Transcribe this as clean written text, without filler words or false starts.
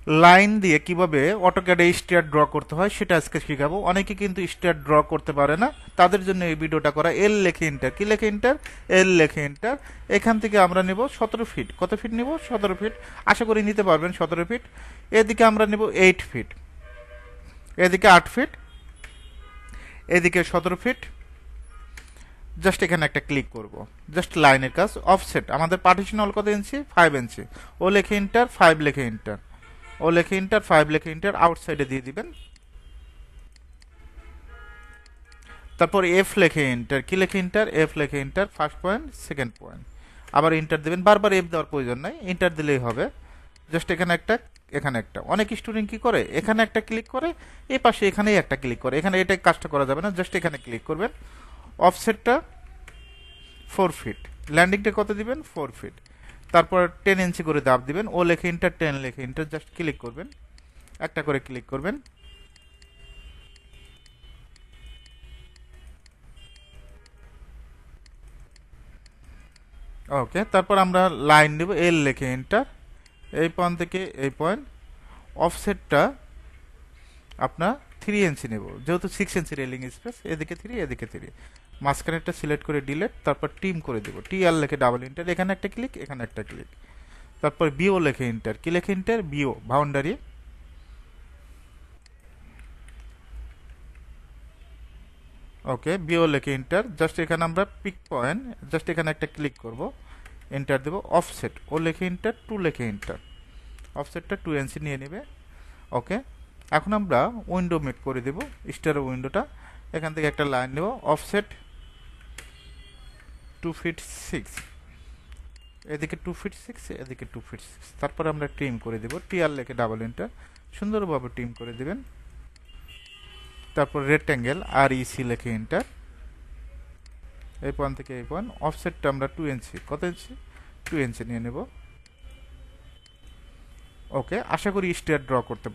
Line দিয়ে কিভাবে অটোক্যাডে stair draw করতে হয় সেটা আজকে শেখাবো। অনেকে কিন্তু স্টেয়ার ড্র করতে পারে না, তাদের জন্য এই ভিডিওটা করা। এল লেখে এন্টার, কি লেখে এন্টার? এল লেখে এন্টার। এখান থেকে আমরা নেব 17 ফিট। কত ফিট নেব? 17 ফিট। আশা করি নিতে পারবেন 17 ফিট। এদিকে আমরা নেব 8 ফিট, এদিকে 8 ফিট, এদিকে 17 ফিট। জাস্ট এখানে একটা ক্লিক করব, জাস্ট লাইনের কাজ। অফসেট আমাদের পার্টিশন হল কত ইঞ্চি? 5 ইঞ্চি। ও লেখে এন্টার, 5 লেখে এন্টার, ও লেখে এন্টার, 5 লেখে এন্টার। আউটসাইডে দিয়ে দিবেন। তারপর এফ লেখে এন্টার, কি লেখে এন্টার? এফ লেখে enter, first point, second point. আবার এন্টার দিবেন। বারবার এফ দেওয়ার প্রয়োজন নাই, এন্টার দিলেই হবে। জাস্ট এখানে একটা, এখানে একটা। অনেক স্টুডেন্ট কি করে, এখানে একটা ক্লিক করে, এই পাশে এখানেই একটা ক্লিক করে। এখানে এটা কাজটা করা যাবে না, জাস্ট এখানে ক্লিক করবেন। অফসেটটা 4 ফিট, ল্যান্ডিংটা কত দিবেন? 4 ফিট। তারপর 10 ইঞ্চি করে দাব দিবেন। ও লেখে এন্টার, 10 লেখে এন্টার, জাস্ট ক্লিক করবেন, একটা করে ক্লিক করবেন। ওকে, তারপর আমরা লাইন দেব। এল লেখে এন্টার, এই পয়েন্ট থেকে এই পয়েন্ট। অফসেটটা আপনার 3 ইঞ্চি নেব, যেহেতু 6 ইঞ্চি রেলিং স্পেস। এদিকে 3, এদিকে 3। মাঝখানেরটা সিলেক্ট করে ডিলেট, তারপর টিম করে দেব। টি আর লেখে ডাবল এন্টার, এখানে একটা ক্লিক, এখানে একটা ক্লিক। তারপর বিও লেখে এন্টার, কি লেখে enter? BO, boundary. Okay, BO লেখে এন্টার। জাস্ট এখানে আমরা পিক পয়েন্ট, জাস্ট এখানে একটা ক্লিক করব, এন্টার দেব। অফসেট, ও লেখে এন্টার, 2 লেখে এন্টার। অফসেটটা 2 ইঞ্চি নিয়ে নেবে। ওকে, এখন আমরা উইন্ডো মেক করে দেব, স্টার উইন্ডোটা। এখান থেকে একটা লাইন নেব। অফসেট 2 ফিট 6, এদিকে 2 ফিট 6, এদিকে 2 ফিট 6। তারপর আমরা ট্রিম করে দেব। টিআর লেখে ডাবল এন্টার, সুন্দরভাবে ট্রিম করে দেবেন। তারপর রেক্ট্যাঙ্গেল, আর ইসি লেখে এন্টার, এই পয়েন্ট থেকে এই পয়েন্ট। অফসেটটা আমরা 2 ইঞ্চি, কত ইঞ্চি? 2 ইঞ্চি নিয়ে নেব। ওকে, আশা করি স্টেয়ার ড্র করতে পারবো।